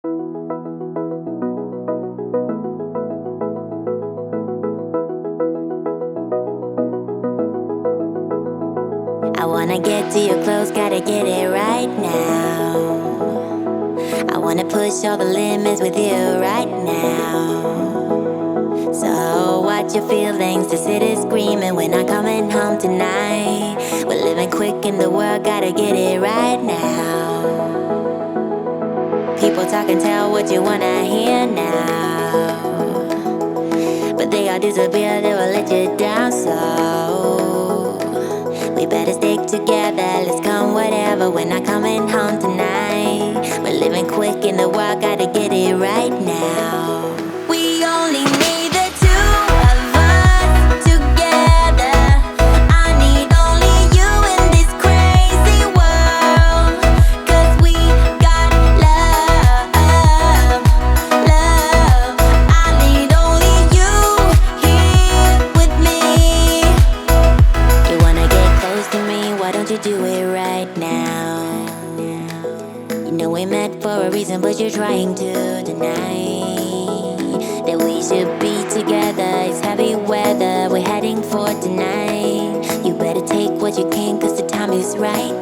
I wanna get to your clothes, gotta get it right now. I wanna push all the limits with you right now. So watch your feelings, the city's screaming, we're not coming home tonight. We're living quick in the world, gotta get it right now. People talk and tell what you wanna hear now, but they all disappear, they will let you down. So we better stick together, let's come whatever, we're not coming home tonight. We're living quick in the world, gotta get it right now. We only need the two of us together. I need only you in this crazy world, 'cause we got love, love. I need only you here with me. You wanna get close to me, why don't you do it right now? You know we met for a reason, but you're trying to deny that we should be together. It's heavy weather, we're heading for tonight. You better take what you can, 'cause the time is right